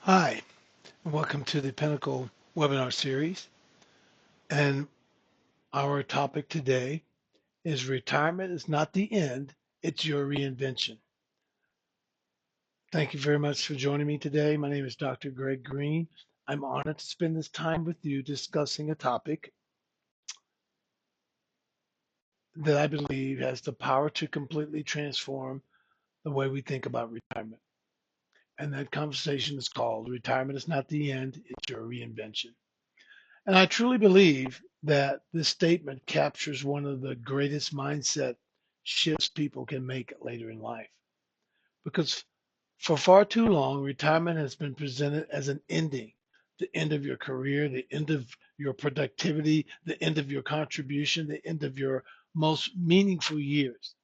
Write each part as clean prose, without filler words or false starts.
Hi, and welcome to the Pinnacle webinar series. And our topic today is retirement is not the end, it's your reinvention. Thank you very much for joining me today. My name is Dr. Greg Green. I'm honored to spend this time with you discussing a topic that I believe has the power to completely transform the way we think about retirement. And that conversation is called Retirement is Not the End, it's Your Reinvention. And I truly believe that this statement captures one of the greatest mindset shifts people can make later in life. Because for far too long, retirement has been presented as an ending, the end of your career, the end of your productivity, the end of your contribution, the end of your most meaningful years.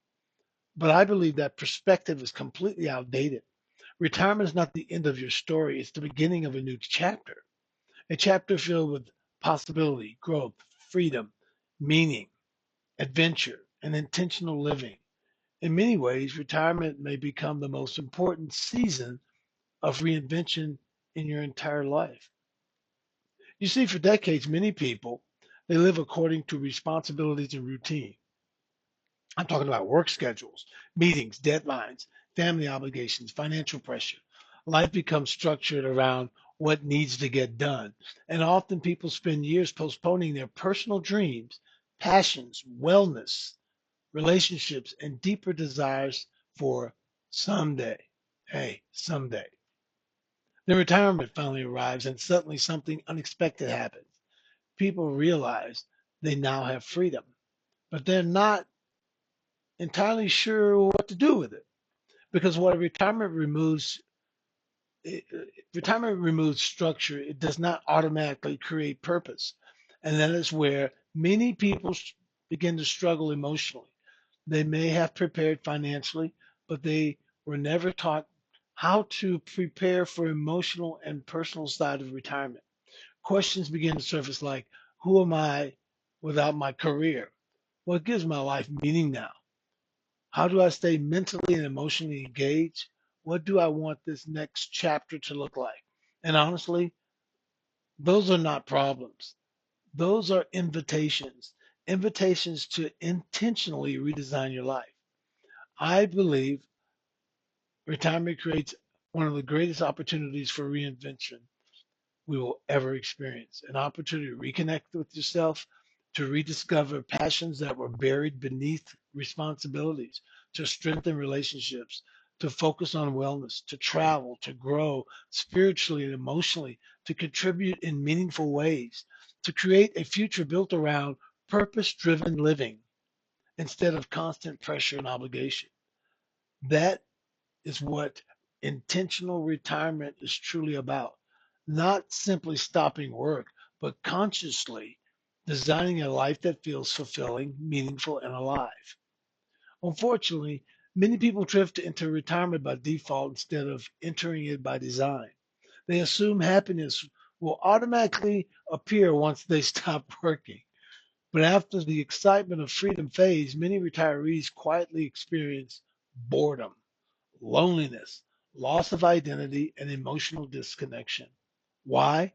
But I believe that perspective is completely outdated. Retirement is not the end of your story, it's the beginning of a new chapter. A chapter filled with possibility, growth, freedom, meaning, adventure, and intentional living. In many ways, retirement may become the most important season of reinvention in your entire life. You see, for decades, many people, they live according to responsibilities and routine. I'm talking about work schedules, meetings, deadlines, family obligations, financial pressure. Life becomes structured around what needs to get done. And often people spend years postponing their personal dreams, passions, wellness, relationships, and deeper desires for someday. Hey, someday. Then retirement finally arrives and suddenly something unexpected happens. People realize they now have freedom, but they're not entirely sure what to do with it because what it, retirement removes structure. It does not automatically create purpose, and that is where many people begin to struggle emotionally. They may have prepared financially, but they were never taught how to prepare for emotional and personal side of retirement. Questions begin to surface like, who am I without my career? What gives my life meaning now? How do I stay mentally and emotionally engaged? What do I want this next chapter to look like? And honestly, those are not problems. Those are invitations, invitations to intentionally redesign your life. I believe retirement creates one of the greatest opportunities for reinvention we will ever experience, an opportunity to reconnect with yourself, to rediscover passions that were buried beneath responsibilities, to strengthen relationships, to focus on wellness, to travel, to grow spiritually and emotionally, to contribute in meaningful ways, to create a future built around purpose driven living instead of constant pressure and obligation. That is what intentional retirement is truly about. Not simply stopping work, but consciously designing a life that feels fulfilling, meaningful, and alive. Unfortunately, many people drift into retirement by default instead of entering it by design. They assume happiness will automatically appear once they stop working. But after the excitement of freedom fades, many retirees quietly experience boredom, loneliness, loss of identity, and emotional disconnection. Why?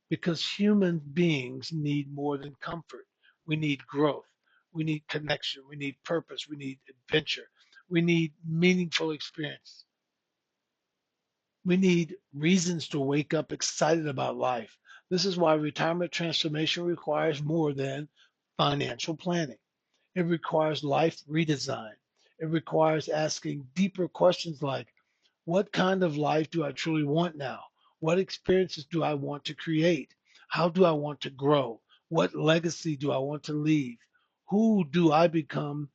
Because human beings need more than comfort. We need growth. We need connection. We need purpose. We need adventure. We need meaningful experience. We need reasons to wake up excited about life. This is why retirement transformation requires more than financial planning. It requires life redesign. It requires asking deeper questions like, what kind of life do I truly want now? What experiences do I want to create? How do I want to grow? What legacy do I want to leave? Who do I become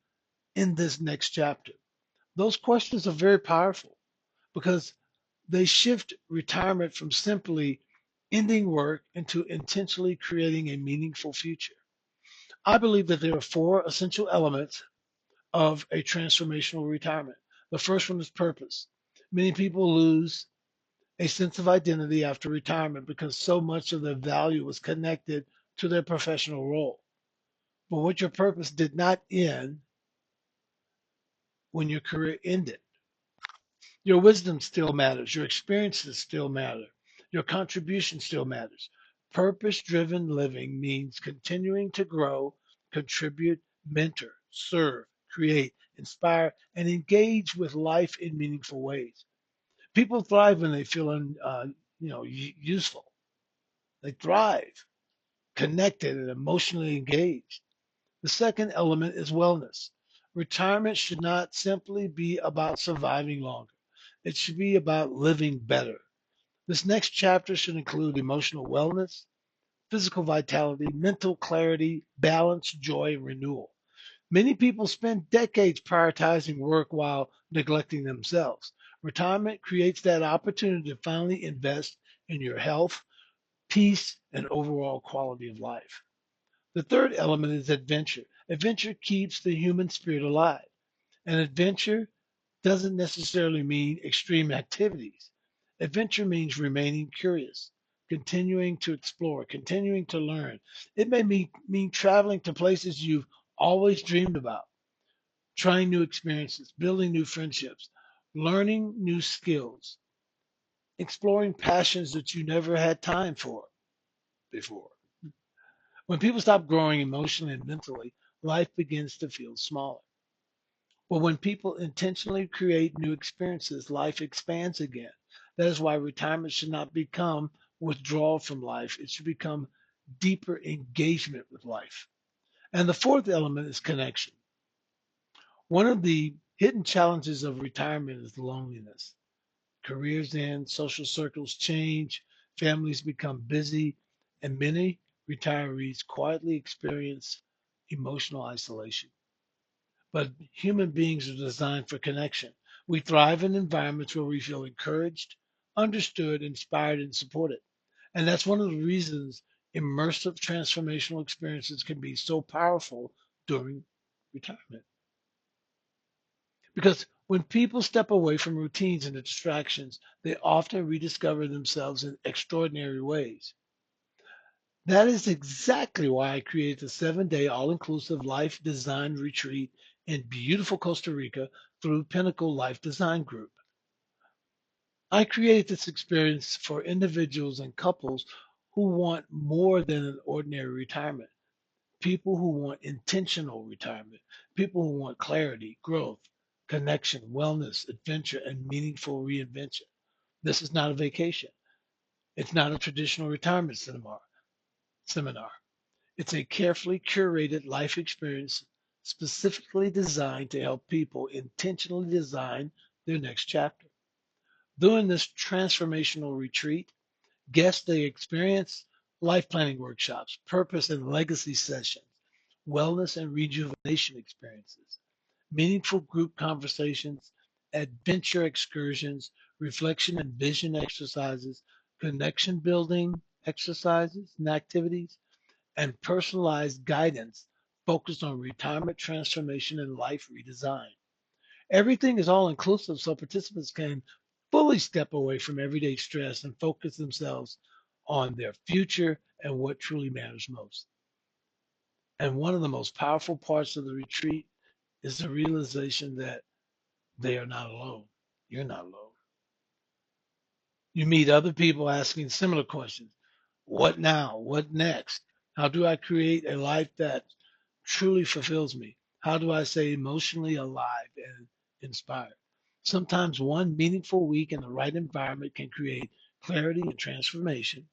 in this next chapter? Those questions are very powerful because they shift retirement from simply ending work into intentionally creating a meaningful future. I believe that there are four essential elements of a transformational retirement. The first one is purpose. Many people lose a sense of identity after retirement because so much of their value was connected to their professional role. But what your purpose did not end when your career ended. Your wisdom still matters, your experiences still matter, Your contribution still matters. Purpose driven living means continuing to grow, contribute, mentor, serve, create, inspire, and engage with life in meaningful ways. People thrive when they feel useful. They thrive, connected, and emotionally engaged. The second element is wellness. Retirement should not simply be about surviving longer. It should be about living better. This next chapter should include emotional wellness, physical vitality, mental clarity, balance, joy, and renewal. Many people spend decades prioritizing work while neglecting themselves. Retirement creates that opportunity to finally invest in your health, peace, and overall quality of life. The third element is adventure. Adventure keeps the human spirit alive. And adventure doesn't necessarily mean extreme activities. Adventure means remaining curious, continuing to explore, continuing to learn. It may mean traveling to places you've always dreamed about, trying new experiences, building new friendships, learning new skills, exploring passions that you never had time for before. When people stop growing emotionally and mentally, life begins to feel smaller. But when people intentionally create new experiences, life expands again. That is why retirement should not become withdrawal from life. It should become deeper engagement with life. And the fourth element is connection. One of the hidden challenges of retirement is loneliness. Careers end, social circles change, families become busy, and many retirees quietly experience emotional isolation. But human beings are designed for connection. We thrive in environments where we feel encouraged, understood, inspired, and supported. And that's one of the reasons immersive transformational experiences can be so powerful during retirement. Because when people step away from routines and distractions, they often rediscover themselves in extraordinary ways. That is exactly why I created the 7 day all inclusive life design retreat in beautiful Costa Rica through Pinnacle Life Design Group. I created this experience for individuals and couples who want more than an ordinary retirement, people who want intentional retirement, people who want clarity, growth, connection, wellness, adventure, and meaningful reinvention. This is not a vacation. It's not a traditional retirement seminar. It's a carefully curated life experience specifically designed to help people intentionally design their next chapter. During this transformational retreat, guests they experience life planning workshops, purpose and legacy sessions, wellness and rejuvenation experiences, meaningful group conversations, adventure excursions, reflection and vision exercises, connection building exercises and activities, and personalized guidance focused on retirement transformation and life redesign. Everything is all inclusive so participants can fully step away from everyday stress and focus themselves on their future and what truly matters most. And one of the most powerful parts of the retreat is the realization that they are not alone. You're not alone. You meet other people asking similar questions. What now? What next? How do I create a life that truly fulfills me? How do I stay emotionally alive and inspired? Sometimes one meaningful week in the right environment can create clarity and transformation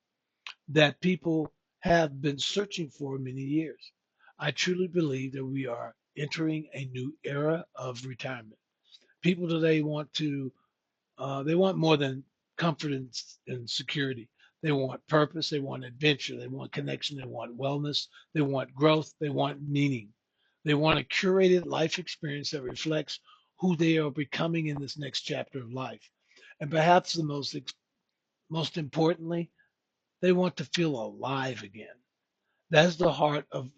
that people have been searching for many years. I truly believe that we are entering a new era of retirement. People today they want more than comfort and security. They want purpose. They want adventure. They want connection. They want wellness. They want growth. They want meaning. They want a curated life experience that reflects who they are becoming in this next chapter of life. And perhaps most importantly, they want to feel alive again. That's the heart of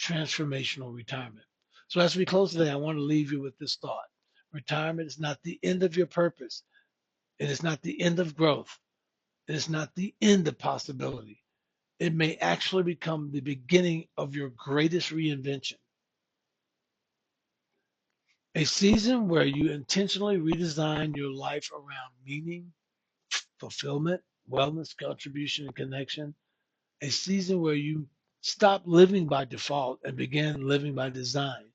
transformational retirement. So as we close today, I want to leave you with this thought. Retirement is not the end of your purpose. It is not the end of growth. It is not the end of possibility. It may actually become the beginning of your greatest reinvention, a season where you intentionally redesign your life around meaning, fulfillment, wellness, contribution, and connection. A season where you stop living by default and begin living by design.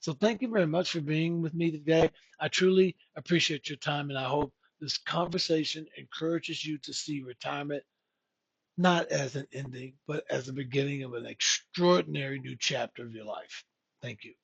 So thank you very much for being with me today. I truly appreciate your time, and I hope this conversation encourages you to see retirement not as an ending, but as the beginning of an extraordinary new chapter of your life. Thank you.